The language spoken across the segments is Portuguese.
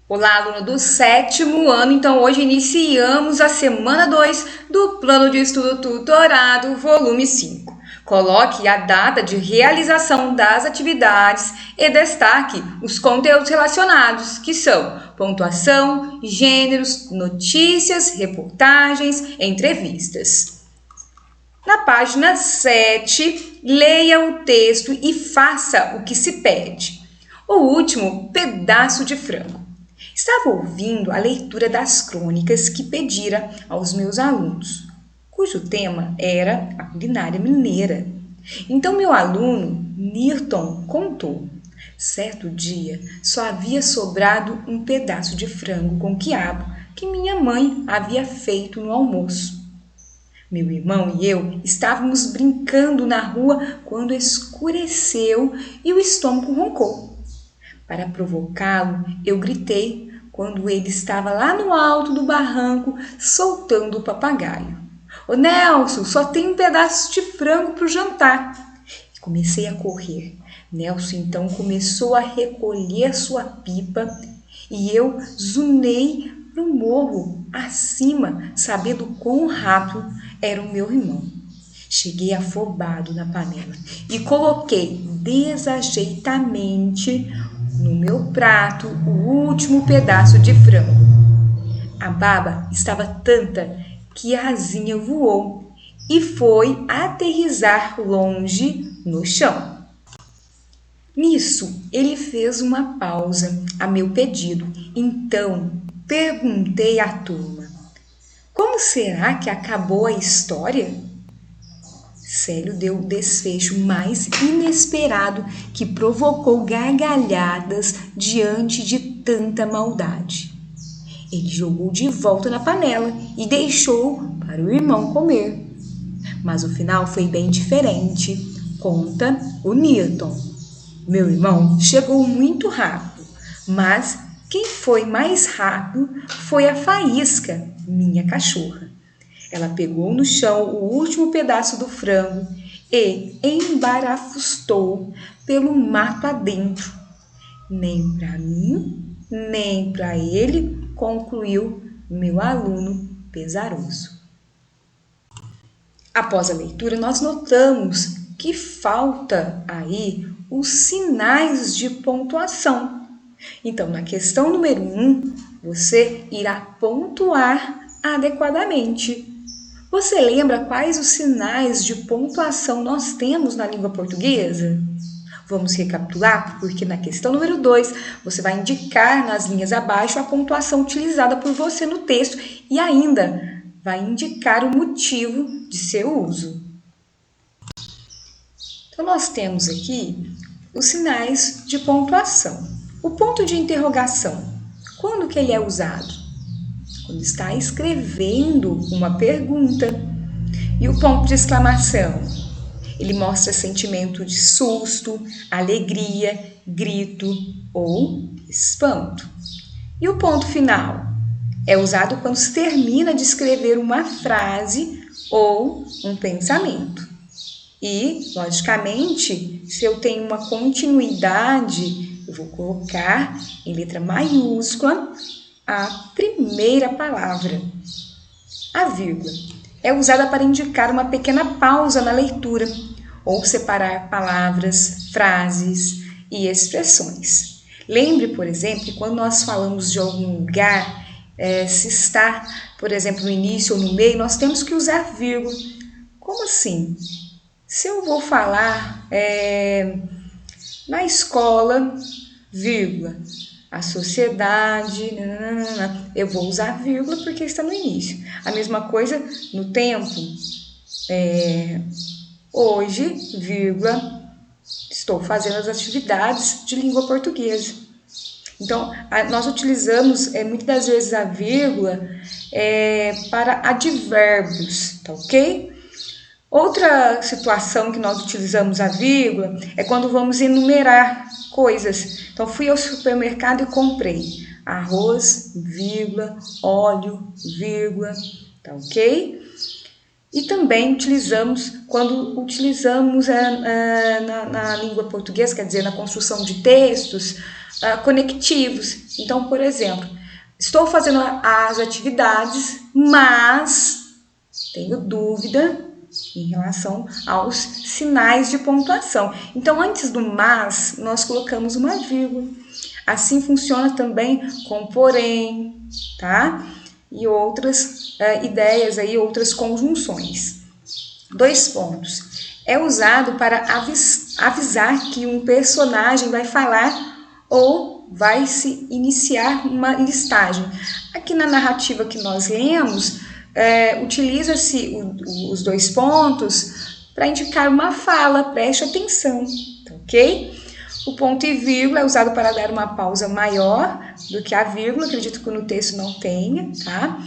Olá, aluno do 7º ano. Então, hoje iniciamos a semana 2 do Plano de Estudo Tutorado, volume 5. Coloque a data de realização das atividades e destaque os conteúdos relacionados, que são pontuação, gêneros, notícias, reportagens, entrevistas. Na página 7, leia o texto e faça o que se pede. O último pedaço de frango. Estava ouvindo a leitura das crônicas que pedira aos meus alunos, cujo tema era a culinária mineira. Então meu aluno, Newton, contou. Certo dia, só havia sobrado um pedaço de frango com quiabo que minha mãe havia feito no almoço. Meu irmão e eu estávamos brincando na rua quando escureceu e o estômago roncou. Para provocá-lo, eu gritei quando ele estava lá no alto do barranco soltando o papagaio. Ô Nelson, só tem um pedaço de frango para o jantar. E comecei a correr. Nelson então começou a recolher sua pipa e eu zunei no morro acima, sabendo quão rápido era o meu irmão. Cheguei afobado na panela e coloquei desajeitadamente no meu prato o último pedaço de frango. A baba estava tanta que a asinha voou e foi aterrissar longe no chão. Nisso, ele fez uma pausa a meu pedido. Então, perguntei à turma: como será que acabou a história? Célio deu o desfecho mais inesperado que provocou gargalhadas diante de tanta maldade. Ele jogou de volta na panela e deixou para o irmão comer. Mas o final foi bem diferente, conta o Newton. Meu irmão chegou muito rápido, mas quem foi mais rápido foi a Faísca, minha cachorra. Ela pegou no chão o último pedaço do frango e embarafustou pelo mato adentro. Nem para mim, nem para ele, concluiu meu aluno pesaroso. Após a leitura, nós notamos que falta aí os sinais de pontuação. Então, na questão número 1, você irá pontuar adequadamente. Você lembra quais os sinais de pontuação nós temos na língua portuguesa? Vamos recapitular, porque na questão número 2, você vai indicar nas linhas abaixo a pontuação utilizada por você no texto e ainda vai indicar o motivo de seu uso. Então, nós temos aqui os sinais de pontuação. O ponto de interrogação, quando que ele é usado? Quando está escrevendo uma pergunta. E o ponto de exclamação? Ele mostra sentimento de susto, alegria, grito ou espanto. E o ponto final? É usado quando se termina de escrever uma frase ou um pensamento. E, logicamente, se eu tenho uma continuidade, eu vou colocar em letra maiúscula a primeira palavra. A vírgula é usada para indicar uma pequena pausa na leitura ou separar palavras, frases e expressões. Lembre, por exemplo, que quando nós falamos de algum lugar, se está, por exemplo, no início ou no meio, nós temos que usar vírgula. Como assim? Se eu vou falar na escola, vírgula, a sociedade, eu vou usar vírgula porque está no início. A mesma coisa no tempo, hoje, vírgula, estou fazendo as atividades de língua portuguesa. Então, nós utilizamos muitas das vezes a vírgula para advérbios, tá ok? Outra situação que nós utilizamos a vírgula é quando vamos enumerar coisas. Então, fui ao supermercado e comprei arroz, vírgula, óleo, vírgula, tá ok? E também quando utilizamos na língua portuguesa, quer dizer, na construção de textos conectivos. Então, por exemplo, estou fazendo as atividades, mas tenho dúvida em relação aos sinais de pontuação. Então, antes do mas, nós colocamos uma vírgula. Assim funciona também com porém, tá? E outras ideias aí, outras conjunções. 2 pontos. É usado para avisar que um personagem vai falar ou vai se iniciar uma listagem. Aqui na narrativa que nós lemos, utiliza-se os 2 pontos para indicar uma fala, preste atenção, tá ok? O ponto e vírgula é usado para dar uma pausa maior do que a vírgula, acredito que no texto não tenha, tá?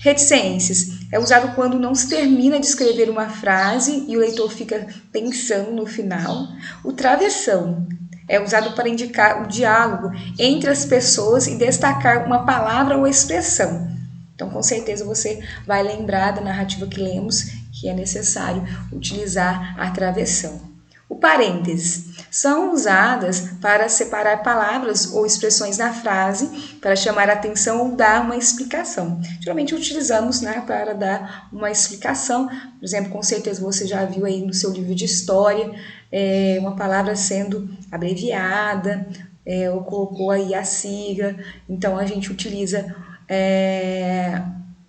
Reticências é usado quando não se termina de escrever uma frase e o leitor fica pensando no final. O travessão é usado para indicar o diálogo entre as pessoas e destacar uma palavra ou expressão. Então, com certeza, você vai lembrar da narrativa que lemos que é necessário utilizar a travessão. O parênteses são usadas para separar palavras ou expressões na frase, para chamar a atenção ou dar uma explicação. Geralmente utilizamos, para dar uma explicação. Por exemplo, com certeza você já viu aí no seu livro de história uma palavra sendo abreviada, ou colocou aí a sigla. Então, a gente utiliza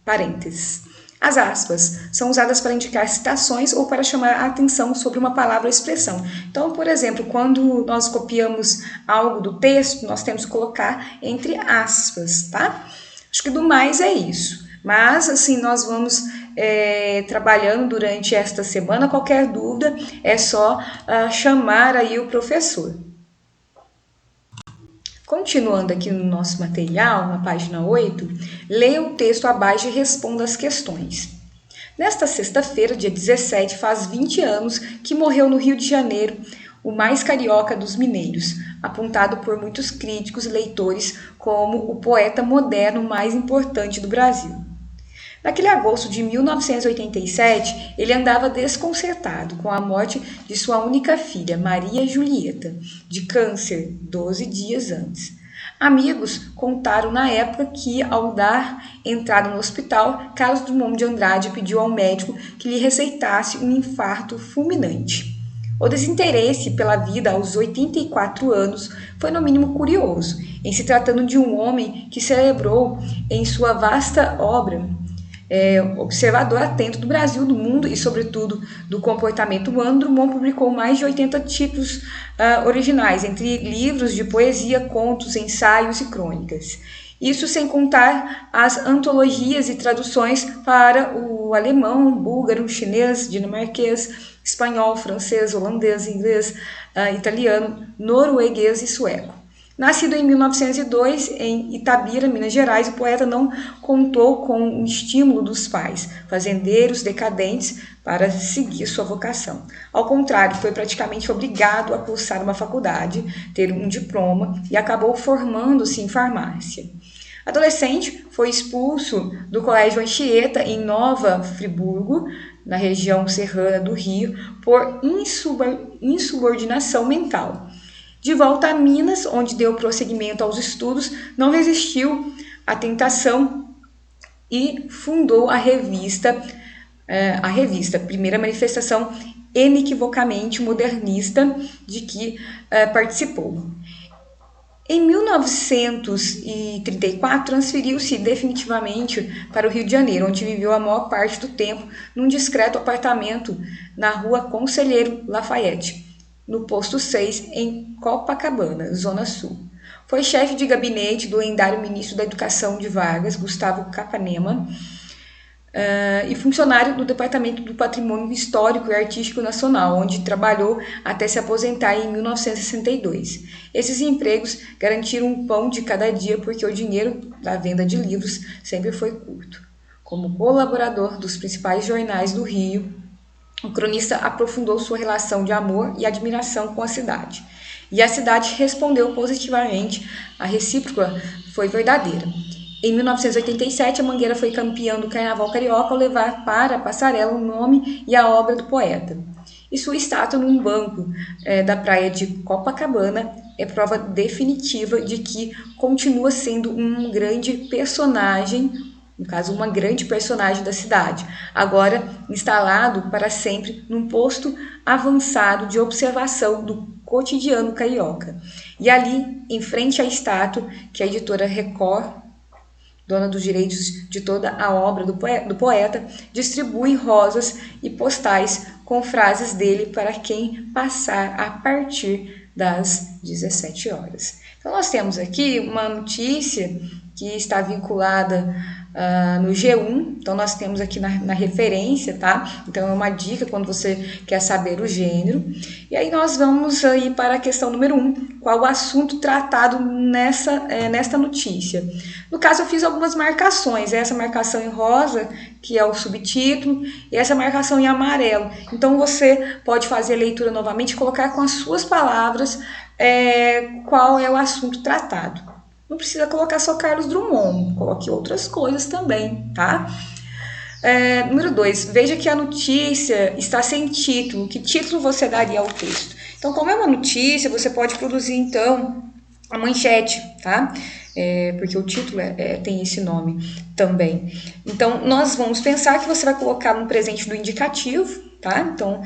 parênteses. As aspas são usadas para indicar citações ou para chamar a atenção sobre uma palavra ou expressão. Então, por exemplo, quando nós copiamos algo do texto, nós temos que colocar entre aspas, tá? Acho que do mais é isso. Mas, assim, nós vamos trabalhando durante esta semana. Qualquer dúvida é só chamar aí o professor. Continuando aqui no nosso material, na página 8, leia o texto abaixo e responda as questões. Nesta sexta-feira, dia 17, faz 20 anos que morreu no Rio de Janeiro o mais carioca dos mineiros, apontado por muitos críticos e leitores como o poeta moderno mais importante do Brasil. Naquele agosto de 1987, ele andava desconcertado com a morte de sua única filha, Maria Julieta, de câncer, 12 dias antes. Amigos contaram na época que, ao dar entrada no hospital, Carlos Drummond de Andrade pediu ao médico que lhe receitasse um infarto fulminante. O desinteresse pela vida aos 84 anos foi no mínimo curioso, em se tratando de um homem que celebrou em sua vasta obra observador atento do Brasil, do mundo e, sobretudo, do comportamento humano. Drummond publicou mais de 80 títulos originais, entre livros de poesia, contos, ensaios e crônicas. Isso sem contar as antologias e traduções para o alemão, búlgaro, chinês, dinamarquês, espanhol, francês, holandês, inglês, italiano, norueguês e sueco. Nascido em 1902, em Itabira, Minas Gerais, o poeta não contou com o estímulo dos pais, fazendeiros decadentes, para seguir sua vocação. Ao contrário, foi praticamente obrigado a cursar uma faculdade, ter um diploma e acabou formando-se em farmácia. Adolescente, foi expulso do Colégio Anchieta, em Nova Friburgo, na região serrana do Rio, por insubordinação mental. De volta a Minas, onde deu prosseguimento aos estudos, não resistiu à tentação e fundou a revista, primeira manifestação inequivocamente modernista de que participou. Em 1934, transferiu-se definitivamente para o Rio de Janeiro, onde viveu a maior parte do tempo num discreto apartamento na rua Conselheiro Lafayette, no posto 6, em Copacabana, Zona Sul. Foi chefe de gabinete do lendário ministro da Educação de Vargas, Gustavo Capanema, e funcionário do Departamento do Patrimônio Histórico e Artístico Nacional, onde trabalhou até se aposentar em 1962. Esses empregos garantiram um pão de cada dia, porque o dinheiro da venda de livros sempre foi curto. Como colaborador dos principais jornais do Rio, o cronista aprofundou sua relação de amor e admiração com a cidade. E a cidade respondeu positivamente, a recíproca foi verdadeira. Em 1987, a Mangueira foi campeã do Carnaval Carioca ao levar para a passarela o nome e a obra do poeta. E sua estátua num banco da praia de Copacabana é prova definitiva de que continua sendo um grande personagem, no caso, uma grande personagem da cidade, agora instalado para sempre num posto avançado de observação do cotidiano carioca. E ali, em frente à estátua, que a editora Record, dona dos direitos de toda a obra do poeta, distribui rosas e postais com frases dele para quem passar a partir das 17 horas. Então, nós temos aqui uma notícia que está vinculada no G1, então nós temos aqui na referência, tá? Então é uma dica quando você quer saber o gênero. E aí nós vamos aí para a questão número 1, qual o assunto tratado nesta notícia. No caso, eu fiz algumas marcações, essa marcação em rosa, que é o subtítulo, e essa marcação em amarelo. Então você pode fazer a leitura novamente e colocar com as suas palavras qual é o assunto tratado. Não precisa colocar só Carlos Drummond, coloque outras coisas também, tá? Número 2, veja que a notícia está sem título. Que título você daria ao texto? Então, como é uma notícia, você pode produzir, então, a manchete, tá? Porque o título tem esse nome também. Então, nós vamos pensar que você vai colocar no presente do indicativo, tá? Então,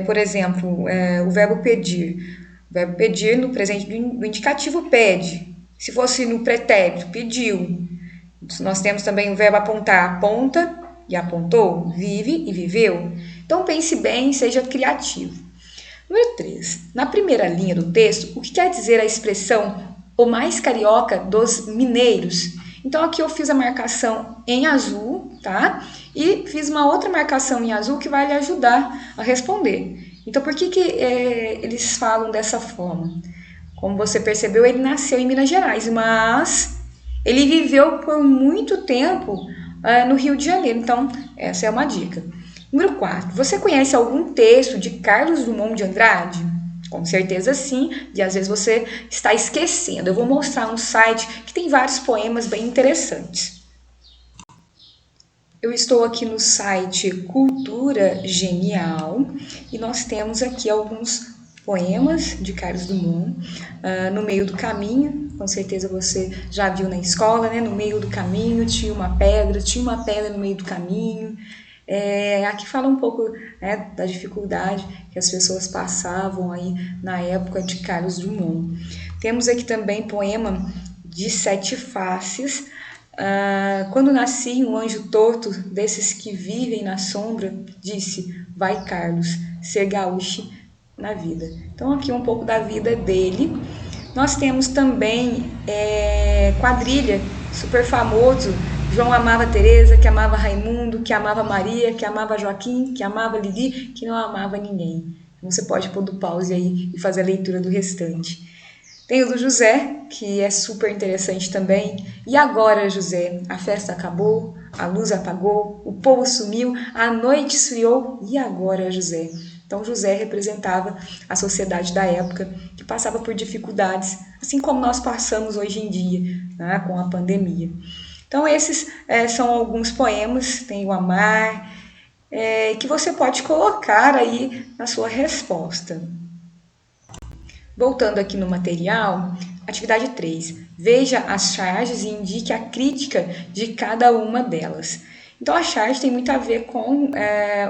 por exemplo, o verbo pedir. O verbo pedir no presente do indicativo pede. Se fosse no pretérito, pediu. Nós temos também o verbo apontar, aponta e apontou, vive e viveu. Então pense bem e seja criativo. Número 3. Na primeira linha do texto, o que quer dizer a expressão o mais carioca dos mineiros? Então aqui eu fiz a marcação em azul, tá? E fiz uma outra marcação em azul que vai lhe ajudar a responder. Então por que eles falam dessa forma? Como você percebeu, ele nasceu em Minas Gerais, mas ele viveu por muito tempo no Rio de Janeiro. Então, essa é uma dica. Número 4. Você conhece algum texto de Carlos Drummond de Andrade? Com certeza sim, e às vezes você está esquecendo. Eu vou mostrar um site que tem vários poemas bem interessantes. Eu estou aqui no site Cultura Genial e nós temos aqui alguns poemas de Carlos Drummond, No Meio do Caminho, com certeza você já viu na escola, né? No meio do caminho tinha uma pedra no meio do caminho. Aqui fala um pouco, né, da dificuldade que as pessoas passavam aí na época de Carlos Drummond. Temos aqui também poema de Sete Faces. Quando nasci, um anjo torto desses que vivem na sombra disse: vai, Carlos, ser gaúcho na vida. Então aqui um pouco da vida dele. Nós temos também Quadrilha, super famoso. João amava Teresa, que amava Raimundo, que amava Maria, que amava Joaquim, que amava Lili, que não amava ninguém. Então você pode pôr do pause aí e fazer a leitura do restante. Tem o do José, que é super interessante também. E agora, José, a festa acabou, a luz apagou, o povo sumiu, a noite esfriou. E agora, José? Então, José representava a sociedade da época que passava por dificuldades, assim como nós passamos hoje em dia, né, com a pandemia. Então, esses são alguns poemas, tem o Amar, que você pode colocar aí na sua resposta. Voltando aqui no material, atividade 3. Veja as charges e indique a crítica de cada uma delas. Então, a charge tem muito a ver com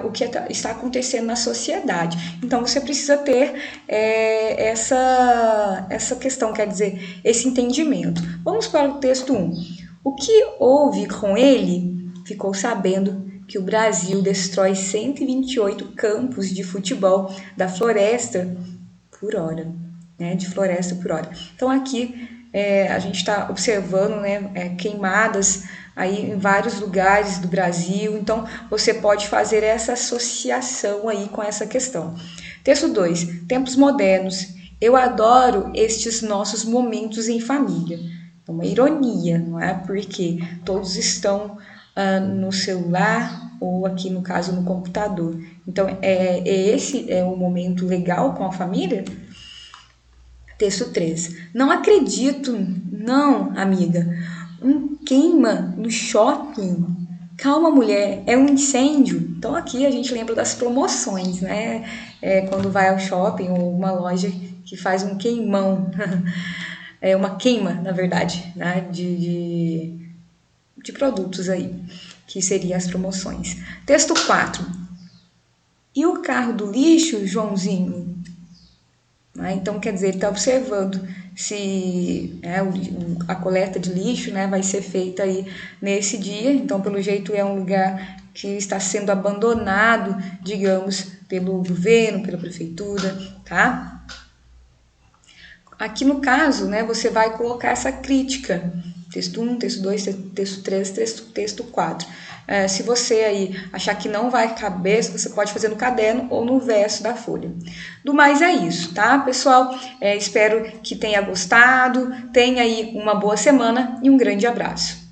o que está acontecendo na sociedade. Então, você precisa ter essa questão, quer dizer, esse entendimento. Vamos para o texto 1. O que houve com ele? Ficou sabendo que o Brasil destrói 128 campos de futebol da floresta por hora. De floresta por hora. Então, aqui a gente está observando, né, queimadas aí em vários lugares do Brasil. Então, você pode fazer essa associação aí com essa questão. Texto 2. Tempos modernos. Eu adoro estes nossos momentos em família. É uma ironia, não é? Porque todos estão no celular ou aqui, no caso, no computador. Então, esse é o momento legal com a família? Texto 3. Não acredito, não, amiga. Um queima no shopping? Calma, mulher, é um incêndio. Então aqui a gente lembra das promoções, né? Quando vai ao shopping ou uma loja que faz um queimão. É uma queima, na verdade, né? De produtos aí, que seriam as promoções. Texto 4. E o carro do lixo, Joãozinho? Então, quer dizer, ele está observando se a coleta de lixo, né, vai ser feita aí nesse dia. Então, pelo jeito, é um lugar que está sendo abandonado, digamos, pelo governo, pela prefeitura, tá? Aqui no caso, né, você vai colocar essa crítica. Texto 1, texto 2, texto 3, texto 4. Se você aí achar que não vai caber, você pode fazer no caderno ou no verso da folha. Do mais é isso, tá, pessoal? Espero que tenha gostado, tenha aí uma boa semana e um grande abraço.